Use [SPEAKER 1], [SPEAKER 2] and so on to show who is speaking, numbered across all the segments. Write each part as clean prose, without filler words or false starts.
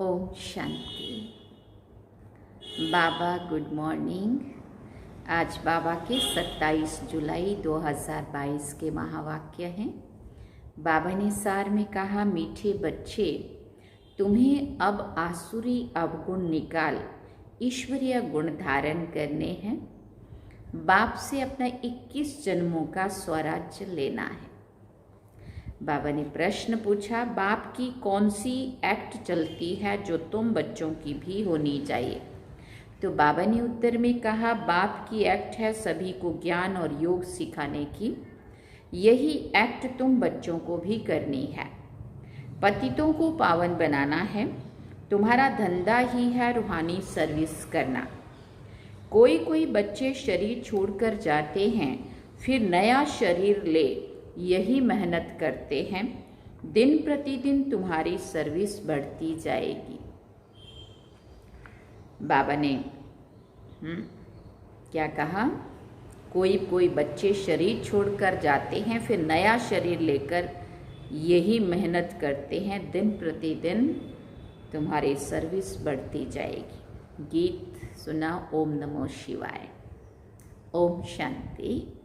[SPEAKER 1] ओम शांति। बाबा good morning. आज बाबा के 27 जुलाई 2022 के महावाक्य हैं। बाबा ने सार में कहा, मीठे बच्चे, तुम्हें अब आसुरी अवगुण निकाल ईश्वरीय गुण धारण करने हैं। बाप से अपना 21 जन्मों का स्वराज्य लेना है। बाबा ने प्रश्न पूछा, बाप की कौन सी एक्ट चलती है जो तुम बच्चों की भी होनी चाहिए? तो बाबा ने उत्तर में कहा, बाप की एक्ट है सभी को ज्ञान और योग सिखाने की। यही एक्ट तुम बच्चों को भी करनी है। पतितों को पावन बनाना है। तुम्हारा धंधा ही है रूहानी सर्विस करना। कोई कोई बच्चे शरीर छोड़कर जाते हैं, फिर नया शरीर ले यही मेहनत करते हैं। दिन प्रतिदिन तुम्हारी सर्विस बढ़ती जाएगी। बाबा ने क्या कहा? कोई कोई बच्चे शरीर छोड़कर जाते हैं, फिर नया शरीर लेकर यही मेहनत करते हैं। दिन प्रतिदिन तुम्हारी सर्विस बढ़ती जाएगी। गीत सुना। ओम नमो शिवाय। ओम शांति।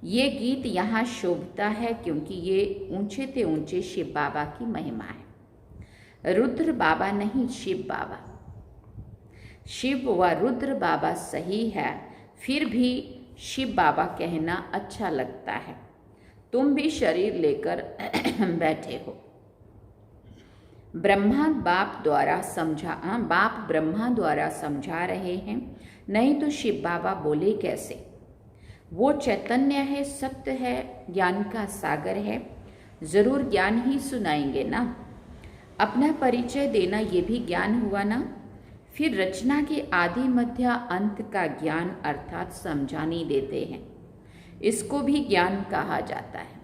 [SPEAKER 1] ये गीत यहाँ शोभता है क्योंकि ये ऊंचे ते ऊंचे शिव बाबा की महिमा है। रुद्र बाबा नहीं, शिव बाबा। शिव व रुद्र बाबा सही है, फिर भी शिव बाबा कहना अच्छा लगता है। तुम भी शरीर लेकर बैठे हो। बाप ब्रह्मा द्वारा समझा रहे हैं, नहीं तो शिव बाबा बोले कैसे? वो चैतन्य है, सत्य है, ज्ञान का सागर है, जरूर ज्ञान ही सुनाएंगे ना। अपना परिचय देना ये भी ज्ञान हुआ ना। फिर रचना के आदि मध्य अंत का ज्ञान अर्थात समझानी देते हैं, इसको भी ज्ञान कहा जाता है।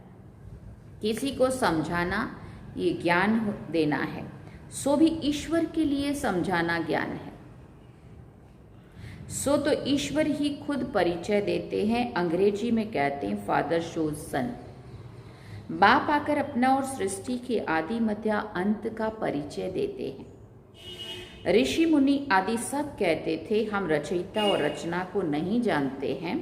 [SPEAKER 1] किसी को समझाना ये ज्ञान देना है, सो भी ईश्वर के लिए समझाना ज्ञान है। सो तो ईश्वर ही खुद परिचय देते हैं। अंग्रेजी में कहते हैं फादर शोज सन। बाप आकर अपना और सृष्टि के आदि मध्य अंत का परिचय देते हैं। ऋषि मुनि आदि सब कहते थे हम रचयिता और रचना को नहीं जानते हैं।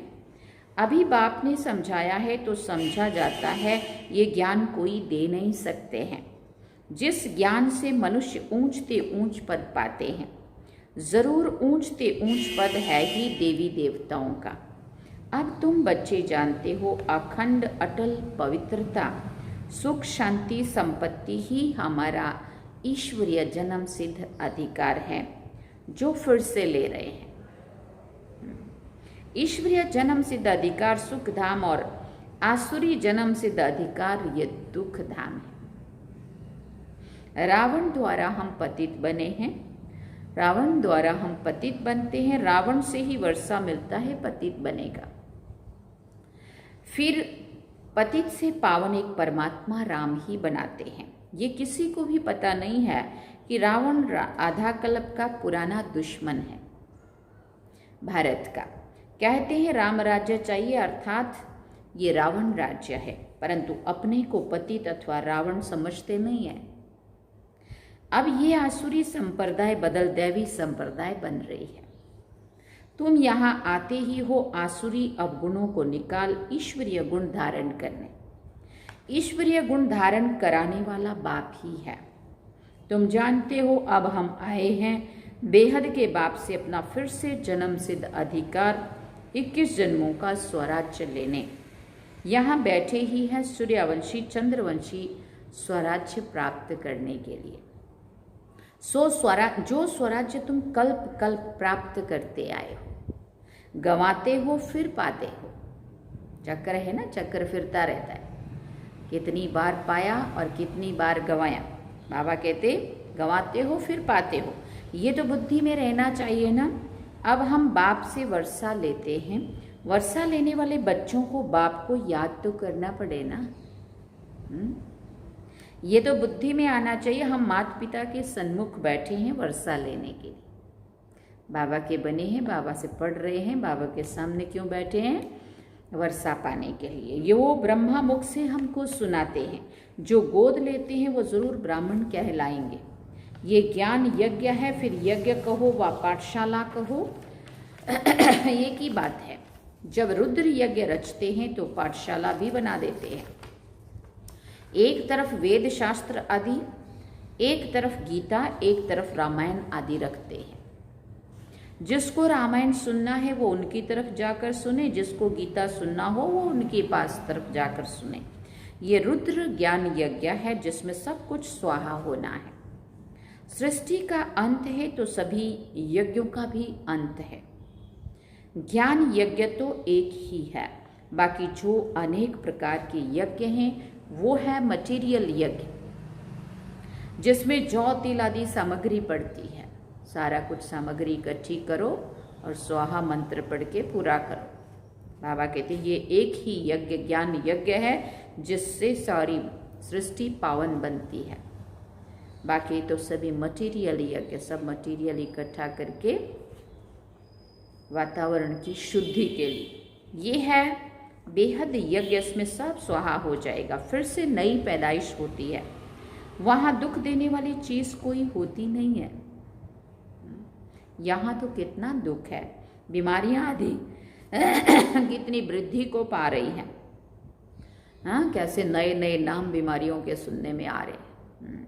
[SPEAKER 1] अभी बाप ने समझाया है तो समझा जाता है। ये ज्ञान कोई दे नहीं सकते हैं। जिस ज्ञान से मनुष्य ऊंचते ऊंच पद पाते हैं, जरूर ऊंचते ऊंच पद है ही देवी देवताओं का। अब तुम बच्चे जानते हो, अखंड अटल पवित्रता, सुख, शांति, संपत्ति ही हमारा ईश्वरीय जन्म सिद्ध अधिकार है जो फिर से ले रहे हैं। ईश्वरीय जन्म सिद्ध अधिकार सुख धाम और आसुरी जन्म सिद्ध अधिकार ये दुख धाम है। रावण द्वारा हम पतित बने हैं। रावण द्वारा हम पतित बनते हैं। रावण से ही वर्षा मिलता है, पतित बनेगा। फिर पतित से पावन एक परमात्मा राम ही बनाते हैं। ये किसी को भी पता नहीं है कि रावण आधा कल्प का पुराना दुश्मन है भारत का। कहते हैं राम राज्य चाहिए, अर्थात ये रावण राज्य है, परंतु अपने को पतित अथवा रावण समझते नहीं है। अब ये आसुरी संप्रदाय बदल दैवी संप्रदाय बन रही है। तुम यहाँ आते ही हो आसुरी अवगुणों को निकाल ईश्वरीय गुण धारण करने। ईश्वरीय गुण धारण कराने वाला बाप ही है। तुम जानते हो अब हम आए हैं बेहद के बाप से अपना फिर से जन्म सिद्ध अधिकार 21 जन्मों का स्वराज्य लेने। यहाँ बैठे ही हैं सूर्यवंशी चंद्रवंशी स्वराज्य प्राप्त करने के लिए। जो स्वराज्य तुम कल्प कल्प प्राप्त करते आए हो, गंवाते हो फिर पाते हो। चक्र है ना, चक्र फिरता रहता है। कितनी बार पाया और कितनी बार गंवाया। बाबा कहते गंवाते हो फिर पाते हो। ये तो बुद्धि में रहना चाहिए ना। अब हम बाप से वर्षा लेते हैं। वर्षा लेने वाले बच्चों को बाप को याद तो करना पड़े ना। ये तो बुद्धि में आना चाहिए। हम माता पिता के सन्मुख बैठे हैं वर्षा लेने के लिए। बाबा के बने हैं, बाबा से पढ़ रहे हैं। बाबा के सामने क्यों बैठे हैं? वर्षा पाने के लिए। ये वो ब्रह्मा मुख से हमको सुनाते हैं। जो गोद लेते हैं वो जरूर ब्राह्मण कहलाएंगे। ये ज्ञान यज्ञ है, फिर यज्ञ कहो व पाठशाला कहो, एक ही बात है। जब रुद्र यज्ञ रचते हैं तो पाठशाला भी बना देते हैं। एक तरफ वेद शास्त्र आदि, एक तरफ गीता, एक तरफ रामायण आदि रखते हैं। जिसको रामायण सुनना है वो उनकी तरफ जाकर सुने, जिसको गीता सुनना हो वो उनके पास तरफ जाकर सुने। ये रुद्र ज्ञान यज्ञ है जिसमें सब कुछ स्वाहा होना है। सृष्टि का अंत है तो सभी यज्ञों का भी अंत है। ज्ञान यज्ञ तो एक ही है, बाकी जो अनेक प्रकार के यज्ञ हैं वो है मटेरियल यज्ञ, जिसमें जौ तिल आदि सामग्री पड़ती है। सारा कुछ सामग्री इकट्ठी करो और स्वाहा मंत्र पढ़ के पूरा करो। बाबा कहते हैं ये एक ही यज्ञ ज्ञान यज्ञ है जिससे सारी सृष्टि पावन बनती है। बाकी तो सभी मटेरियल यज्ञ, सब मटेरियल इकट्ठा करके वातावरण की शुद्धि के लिए। ये है बेहद यज्ञ, इसमें सब स्वाहा हो जाएगा, फिर से नई पैदाइश होती है। वहाँ दुख देने वाली चीज़ कोई होती नहीं है। यहाँ तो कितना दुख है, बीमारियाँ आदि कितनी वृद्धि को पा रही हैं। हाँ, कैसे नए नए नाम बीमारियों के सुनने में आ रहे हैं।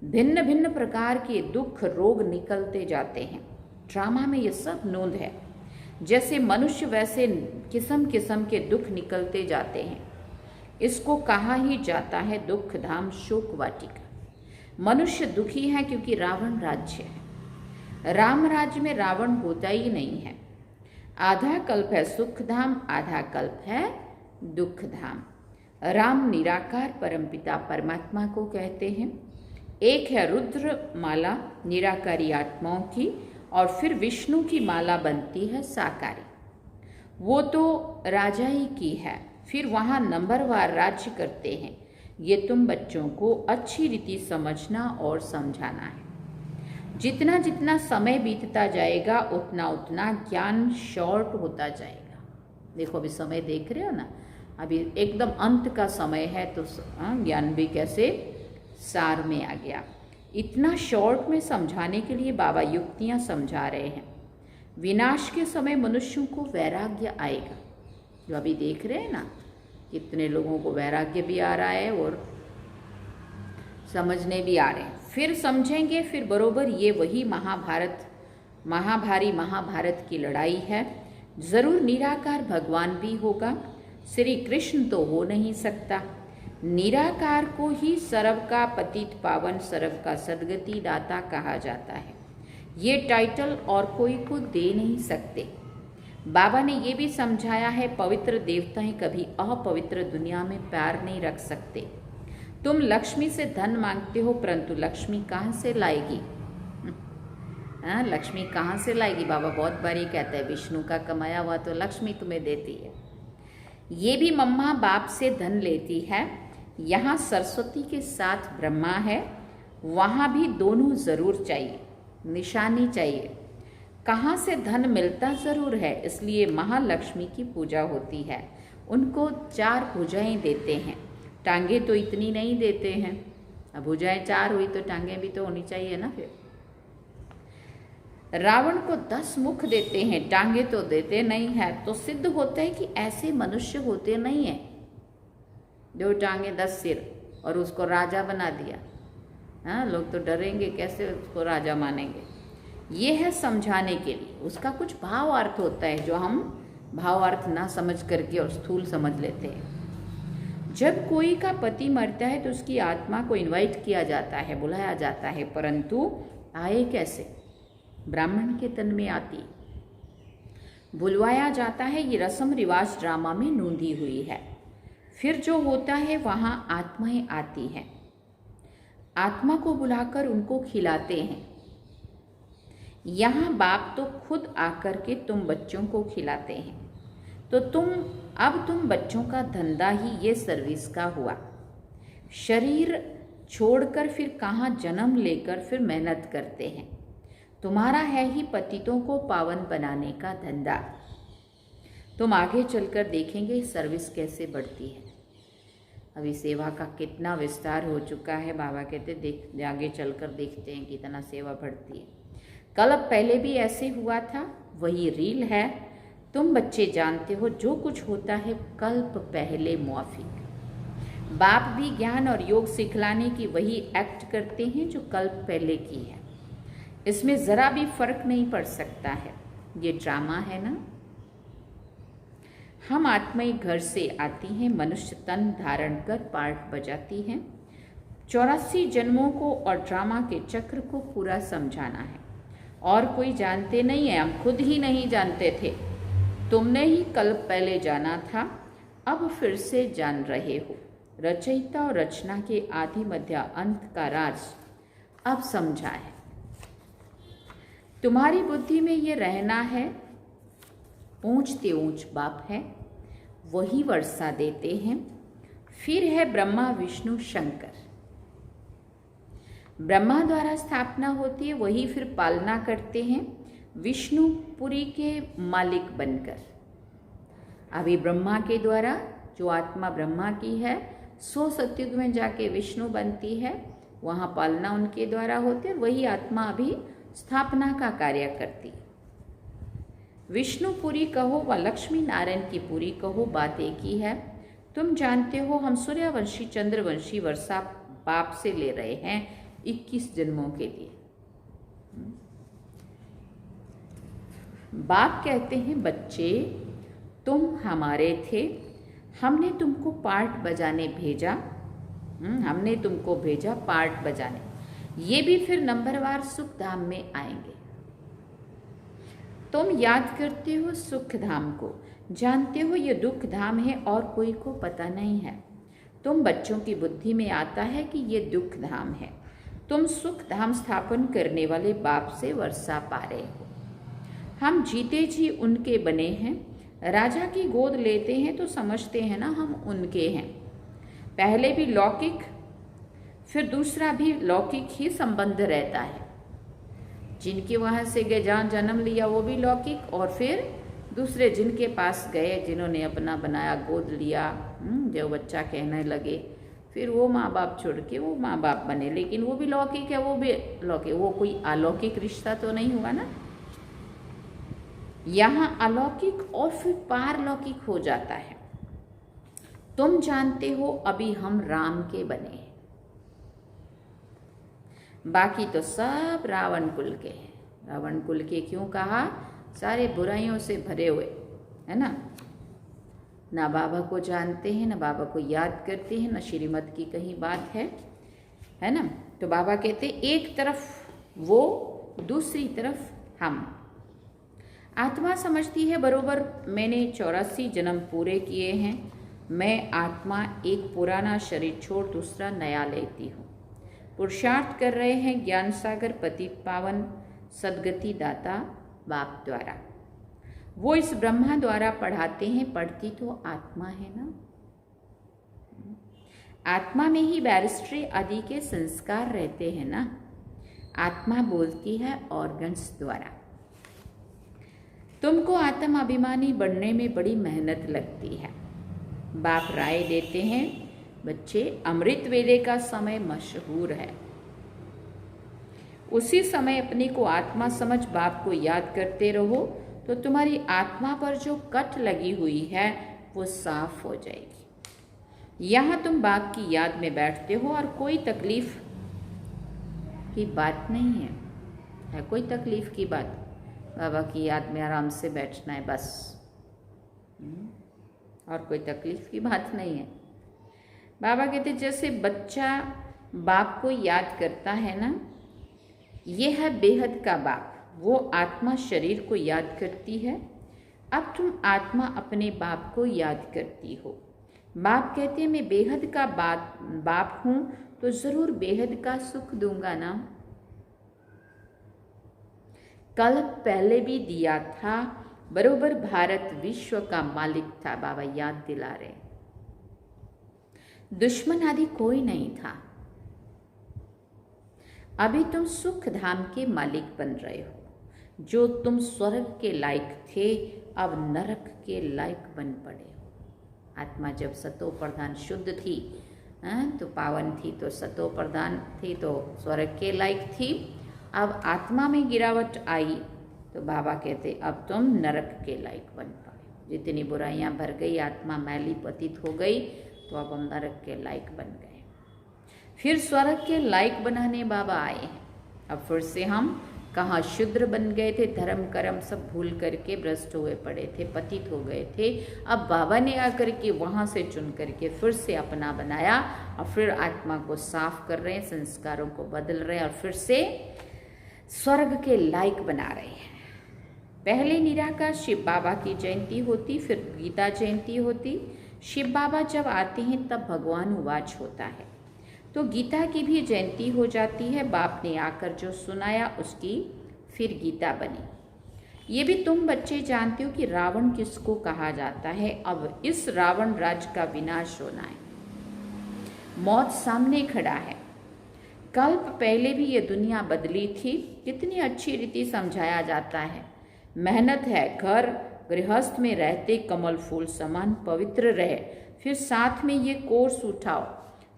[SPEAKER 1] भिन्न भिन्न प्रकार के दुख रोग निकलते जाते हैं। ड्रामा में ये सब नोंद है। जैसे मनुष्य वैसे किस्म किस्म के दुख निकलते जाते हैं। इसको कहा ही जाता है दुख धाम शोक वाटिका। मनुष्य दुखी है क्योंकि रावण राज्य है। राम राज्य में रावण होता ही नहीं है। आधा कल्प है सुख धाम, आधा कल्प है दुख धाम। राम निराकार परमपिता परमात्मा को कहते हैं। एक है रुद्र माला निराकारी आत्माओं की, और फिर विष्णु की माला बनती है साकारी, वो तो राजाई की है। फिर वहाँ नंबरवार राज्य करते हैं। ये तुम बच्चों को अच्छी रीति समझना और समझाना है। जितना जितना समय बीतता जाएगा उतना उतना ज्ञान शॉर्ट होता जाएगा। देखो अभी समय देख रहे हो ना, अभी एकदम अंत का समय है तो ज्ञान भी कैसे सार में आ गया। इतना शॉर्ट में समझाने के लिए बाबा युक्तियाँ समझा रहे हैं। विनाश के समय मनुष्यों को वैराग्य आएगा, जो अभी देख रहे हैं ना, कितने लोगों को वैराग्य भी आ रहा है और समझने भी आ रहे हैं। फिर समझेंगे, फिर बरोबर ये वही महाभारत की लड़ाई है। जरूर निराकार भगवान भी होगा, श्री कृष्ण तो हो नहीं सकता। निराकार को ही सर्व का पतित पावन, सर्व का सद्गति दाता कहा जाता है। ये टाइटल और कोई को दे नहीं सकते। बाबा ने ये भी समझाया है पवित्र देवताएं कभी अपवित्र दुनिया में पैर नहीं रख सकते। तुम लक्ष्मी से धन मांगते हो, परंतु लक्ष्मी कहाँ से लाएगी? हाँ, लक्ष्मी कहाँ से लाएगी? बाबा बहुत बार ये कहता है विष्णु का कमाया हुआ तो लक्ष्मी तुम्हें देती है। ये भी मम्मा बाप से धन लेती है। यहाँ सरस्वती के साथ ब्रह्मा है, वहाँ भी दोनों जरूर चाहिए, निशानी चाहिए। कहाँ से धन मिलता ज़रूर है, इसलिए महालक्ष्मी की पूजा होती है। उनको 4 भुजाएं देते हैं, टांगे तो इतनी नहीं देते हैं। अब भुजाएं 4 हुई तो टांगें भी तो होनी चाहिए ना। फिर रावण को 10 मुख देते हैं, टांगे तो देते नहीं है। तो सिद्ध होता है कि ऐसे मनुष्य होते नहीं हैं, 2 टांगे 10 सिर और उसको राजा बना दिया। हाँ, लोग तो डरेंगे, कैसे उसको राजा मानेंगे। ये है समझाने के लिए। उसका कुछ भाव अर्थ होता है जो हम भाव अर्थ ना समझ करके और स्थूल समझ लेते हैं। जब कोई का पति मरता है तो उसकी आत्मा को इनवाइट किया जाता है, बुलाया जाता है, परंतु आए कैसे? ब्राह्मण के तन में आती, बुलवाया जाता है। ये रस्म रिवाज ड्रामा में नोंदी हुई है। फिर जो होता है वहाँ आत्माएं आती हैं, आत्मा को बुलाकर उनको खिलाते हैं। यहाँ बाप तो खुद आकर के तुम बच्चों को खिलाते हैं। तो तुम बच्चों का धंधा ही ये सर्विस का हुआ। शरीर छोड़कर फिर कहाँ जन्म लेकर फिर मेहनत करते हैं। तुम्हारा है ही पतितों को पावन बनाने का धंधा। तुम आगे चलकर देखेंगे सर्विस कैसे बढ़ती है। अभी सेवा का कितना विस्तार हो चुका है। बाबा कहते देख आगे चलकर देखते हैं कितना सेवा बढ़ती है। कल्प पहले भी ऐसे हुआ था, वही रील है। तुम बच्चे जानते हो जो कुछ होता है कल्प पहले मौफिक। बाप भी ज्ञान और योग सिखलाने की वही एक्ट करते हैं जो कल्प पहले की है। इसमें ज़रा भी फर्क नहीं पड़ सकता है। ये ड्रामा है ना। हम आत्माएं घर से आती हैं, मनुष्य तन धारण कर पार्ट बजाती हैं। 84 जन्मों को और ड्रामा के चक्र को पूरा समझाना है। और कोई जानते नहीं है, हम खुद ही नहीं जानते थे। तुमने ही कल्प पहले जाना था, अब फिर से जान रहे हो। रचयिता और रचना के आदि मध्य अंत का राज अब समझा है। तुम्हारी बुद्धि में ये रहना है, ऊंचते ऊंच बाप है, वही वर्षा देते हैं। फिर है ब्रह्मा विष्णु शंकर। ब्रह्मा द्वारा स्थापना होती है, वही फिर पालना करते हैं विष्णुपुरी के मालिक बनकर। अभी ब्रह्मा के द्वारा जो आत्मा ब्रह्मा की है, 100 सतयुग में जाके विष्णु बनती है, वहाँ पालना उनके द्वारा होते, वही आत्मा अभी स्थापना का कार्य करती है। विष्णुपुरी कहो व लक्ष्मी नारायण की पुरी कहो, बात एक ही है। तुम जानते हो हम सूर्यवंशी चंद्रवंशी वर्षा बाप से ले रहे हैं 21 जन्मों के लिए। बाप कहते हैं बच्चे तुम हमारे थे, हमने तुमको पार्ट बजाने भेजा। हमने तुमको भेजा पार्ट बजाने। ये भी फिर नंबरवार सुख धाम में आएंगे। तुम याद करते हो सुख धाम को, जानते हो ये दुख धाम है और कोई को पता नहीं है। तुम बच्चों की बुद्धि में आता है कि ये दुख धाम है। तुम सुख धाम स्थापन करने वाले बाप से वर्षा पा रहे हो। हम जीते जी उनके बने हैं। राजा की गोद लेते हैं तो समझते हैं ना हम उनके हैं। पहले भी लौकिक, फिर दूसरा भी लौकिक ही संबंध रहता है। जिनके वहाँ से गए, जहाँ जन्म लिया वो भी लौकिक, और फिर दूसरे जिनके पास गए, जिन्होंने अपना बनाया, गोद लिया, जो बच्चा कहने लगे, फिर वो माँ बाप छोड़ के वो माँ बाप बने, लेकिन वो भी लौकिक है, वो भी लौकिक। वो कोई अलौकिक रिश्ता तो नहीं हुआ ना। यहाँ अलौकिक और फिर पारलौकिक हो जाता है। तुम जानते हो अभी हम राम के बने हैं, बाकी तो सब रावण कुल के हैं। रावण कुल के क्यों कहा? सारे बुराइयों से भरे हुए है ना बाबा को जानते हैं, ना बाबा को याद करते हैं, ना श्रीमत की कहीं बात है ना। तो बाबा कहते एक तरफ वो, दूसरी तरफ हम। आत्मा समझती है बरोबर मैंने 84 जन्म पूरे किए हैं। मैं आत्मा एक पुराना शरीर छोड़ दूसरा नया लेती हूँ। पुरुषार्थ कर रहे हैं ज्ञान सागर पति पावन सदगति दाता बाप द्वारा। वो इस ब्रह्मा द्वारा पढ़ाते हैं, पढ़ती तो आत्मा है ना। आत्मा में ही बैरिस्ट्री आदि के संस्कार रहते हैं ना। आत्मा बोलती है ऑर्गन्स द्वारा। तुमको आत्म अभिमानी बनने में बड़ी मेहनत लगती है। बाप राय देते हैं बच्चे अमृत वेले का समय मशहूर है। उसी समय अपने को आत्मा समझ बाप को याद करते रहो तो तुम्हारी आत्मा पर जो कट लगी हुई है वो साफ हो जाएगी। यहाँ तुम बाप की याद में बैठते हो और कोई तकलीफ की बात नहीं है कोई तकलीफ की बात। बाबा की याद में आराम से बैठना है बस, और कोई तकलीफ की बात नहीं है। बाबा कहते जैसे बच्चा बाप को याद करता है ना, ये है बेहद का बाप। वो आत्मा शरीर को याद करती है। अब तुम आत्मा अपने बाप को याद करती हो। बाप कहते हैं मैं बेहद का बाप हूँ तो ज़रूर बेहद का सुख दूंगा ना। कल पहले भी दिया था, बरोबर भारत विश्व का मालिक था। बाबा याद दिला रहे, दुश्मन आदि कोई नहीं था। अभी तुम सुख धाम के मालिक बन रहे हो। जो तुम स्वर्ग के लायक थे अब नरक के लायक बन पड़े हो। आत्मा जब सतो प्रधान शुद्ध थी, तो पावन थी, तो सतो प्रधान थी, तो स्वर्ग के लायक थी। अब आत्मा में गिरावट आई तो बाबा कहते अब तुम नरक के लायक बन पड़े। जितनी बुराइयां भर गई, आत्मा मैली पतित हो गई, तो अब हम नरक के लायक बन गए। फिर स्वर्ग के लायक बनाने बाबा आए हैं। अब फिर से हम कहाँ शूद्र बन गए थे, धर्म कर्म सब भूल करके भ्रष्ट हुए पड़े थे, पतित हो गए थे। अब बाबा ने आकर के वहाँ से चुन करके फिर से अपना बनाया और फिर आत्मा को साफ कर रहे हैं, संस्कारों को बदल रहे हैं और फिर से स्वर्ग के लायक बना रहे हैं। पहले निराकार शिव बाबा की जयंती होती, फिर गीता जयंती होती। शिव बाबा जब आते हैं तब भगवान उवाच होता है, तो गीता की भी जयंती हो जाती है। बाप ने आकर जो सुनाया उसकी फिर गीता बनी। ये भी तुम बच्चे जानते हो कि रावण किसको कहा जाता है। अब इस रावण राज का विनाश होना है, मौत सामने खड़ा है। कल्प पहले भी ये दुनिया बदली थी, कितनी अच्छी रीति समझाया जाता है। मेहनत है, घर गृहस्थ में रहते कमल फूल समान पवित्र रहे। फिर साथ में ये कोर्स उठाओ,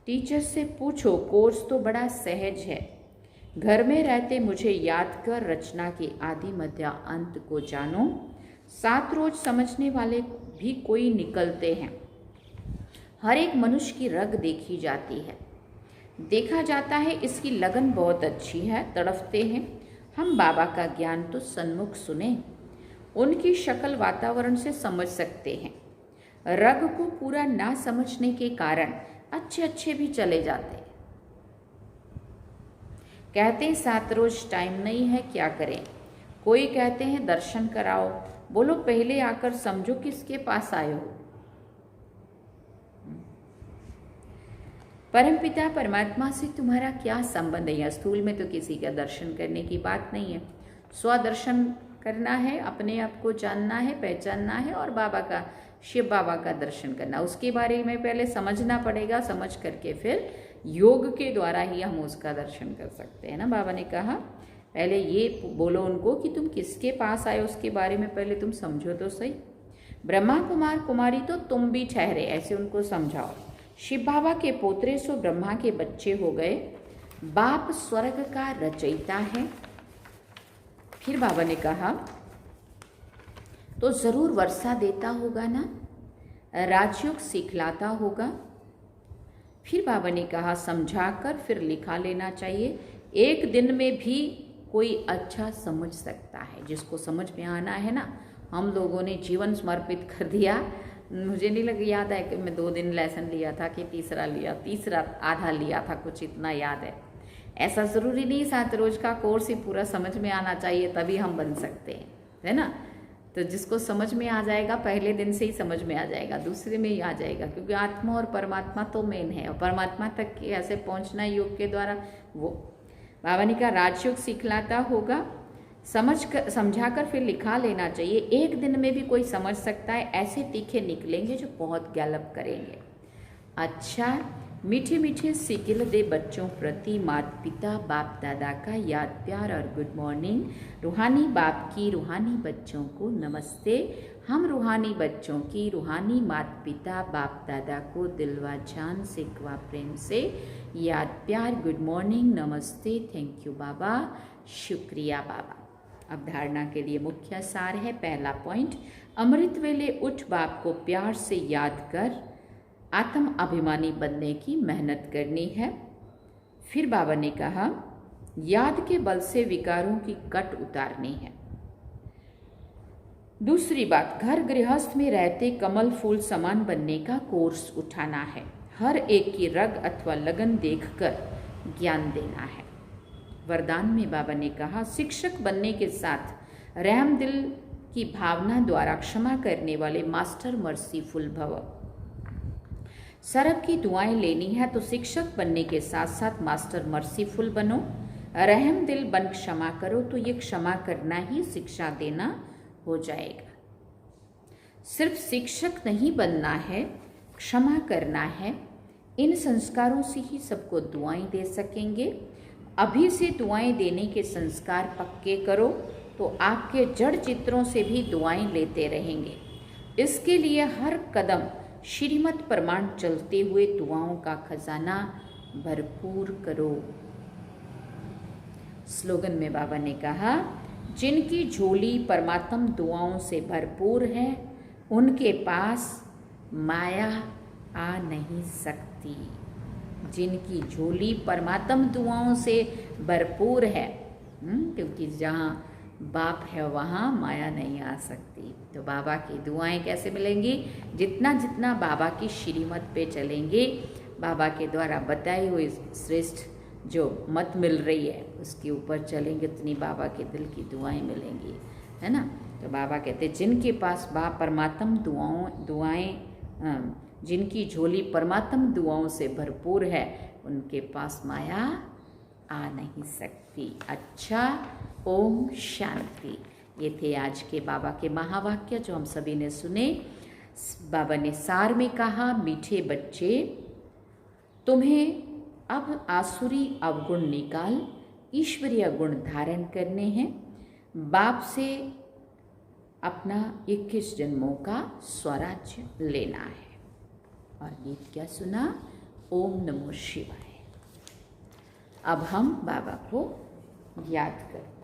[SPEAKER 1] टीचर से पूछो, कोर्स तो बड़ा सहज है। घर में रहते मुझे याद कर, रचना के आदि मध्य अंत को जानो। 7 रोज समझने वाले भी कोई निकलते हैं। हर एक मनुष्य की रग देखी जाती है, देखा जाता है इसकी लगन बहुत अच्छी है, तड़फते हैं। हम बाबा का ज्ञान तो सन्मुख सुने, उनकी शक्ल वातावरण से समझ सकते हैं। रग को पूरा ना समझने के कारण अच्छे अच्छे भी चले जाते। कहते हैं 7 रोज टाइम नहीं है, क्या करें। कोई कहते हैं दर्शन कराओ, बोलो पहले आकर समझो किसके पास आए हो। परमपिता परमात्मा से तुम्हारा क्या संबंध है। स्थूल में तो किसी का दर्शन करने की बात नहीं है, स्वदर्शन करना है, अपने आप को जानना है, पहचानना है और बाबा का, शिव बाबा का दर्शन करना। उसके बारे में पहले समझना पड़ेगा, समझ करके फिर योग के द्वारा ही हम उसका दर्शन कर सकते हैं ना। बाबा ने कहा पहले ये बोलो उनको कि तुम किसके पास आए, उसके बारे में पहले तुम समझो तो सही। ब्रह्मा कुमार कुमारी तो तुम भी ठहरे, ऐसे उनको समझाओ। शिव बाबा के पोतरे सो ब्रह्मा के बच्चे हो गए, बाप स्वर्ग का रचयिता है। फिर बाबा ने कहा तो जरूर वर्षा देता होगा ना, राजयोग सिखलाता होगा। फिर बाबा ने कहा समझाकर फिर लिखा लेना चाहिए। एक दिन में भी कोई अच्छा समझ सकता है, जिसको समझ में आना है ना। हम लोगों ने जीवन समर्पित कर दिया। मुझे नहीं लग याद है कि मैं 2 दिन लेसन लिया था कि तीसरा आधा लिया था, कुछ इतना याद है। ऐसा ज़रूरी नहीं 7 रोज का कोर्स ही पूरा समझ में आना चाहिए तभी हम बन सकते हैं, है ना। तो जिसको समझ में आ जाएगा पहले दिन से ही समझ में आ जाएगा, दूसरे में ही आ जाएगा, क्योंकि आत्मा और परमात्मा तो मेन है। और परमात्मा तक कैसे पहुंचना योग के द्वारा, वो बाबा ने कहा राजयोग सिखलाता होगा। समझाकर फिर लिखा लेना चाहिए। एक दिन में भी कोई समझ सकता है, ऐसे तीखे निकलेंगे जो बहुत गैलप करेंगे। अच्छा, मीठे मीठे सिकिल दे बच्चों प्रति माता पिता बाप दादा का याद प्यार और गुड मॉर्निंग। रूहानी बाप की रूहानी बच्चों को नमस्ते। हम रूहानी बच्चों की रूहानी माता पिता बाप दादा को दिलवा जान से वा प्रेम से याद प्यार गुड मॉर्निंग नमस्ते। थैंक यू बाबा, शुक्रिया बाबा। अब धारणा के लिए मुख्य सार है। पहला पॉइंट, अमृत वेले उठ बाप को प्यार से याद कर आत्म अभिमानी बनने की मेहनत करनी है। फिर बाबा ने कहा याद के बल से विकारों की कट उतारनी है। दूसरी बात, घर गृहस्थ में रहते कमल फूल समान बनने का कोर्स उठाना है। हर एक की रग अथवा लगन देखकर ज्ञान देना है। वरदान में बाबा ने कहा शिक्षक बनने के साथ रहम दिल की भावना द्वारा क्षमा करने वाले मास्टर मर्सीफुल भव। सरब की दुआएं लेनी है तो शिक्षक बनने के साथ साथ मास्टर मर्सीफुल बनो। रहम दिल बन क्षमा करो तो ये क्षमा करना ही शिक्षा देना हो जाएगा। सिर्फ शिक्षक नहीं बनना है, क्षमा करना है। इन संस्कारों से ही सबको दुआएं दे सकेंगे। अभी से दुआएं देने के संस्कार पक्के करो तो आपके जड़ चित्रों से भी दुआएं लेते रहेंगे। इसके लिए हर कदम श्रीमत प्रमाण चलते हुए दुआओं का खजाना भरपूर करो। स्लोगन में बाबा ने कहा, जिनकी झोली परमात्म दुआओं से भरपूर है उनके पास माया आ नहीं सकती। जिनकी झोली परमात्म दुआओं से भरपूर है, क्योंकि जहाँ बाप है वहाँ माया नहीं आ सकती। तो बाबा की दुआएं कैसे मिलेंगी? जितना जितना बाबा की श्रीमत पे चलेंगे, बाबा के द्वारा बताई हुई श्रेष्ठ जो मत मिल रही है उसके ऊपर चलेंगे, उतनी बाबा के दिल की दुआएं मिलेंगी, है ना। तो बाबा कहते हैं जिनके पास परमात्म दुआएं जिनकी झोली परमात्म दुआओं से भरपूर है उनके पास माया आ नहीं सकती। अच्छा, ओम शांति। ये थे आज के बाबा के महावाक्य जो हम सभी ने सुने। बाबा ने सार में कहा, मीठे बच्चे, तुम्हें अब आसुरी अवगुण निकाल ईश्वरीय गुण धारण करने हैं। बाप से अपना 21 जन्मों का स्वराज्य लेना है। और गीत क्या सुना? ओम नमो शिवाय। अब हम बाबा को याद करें।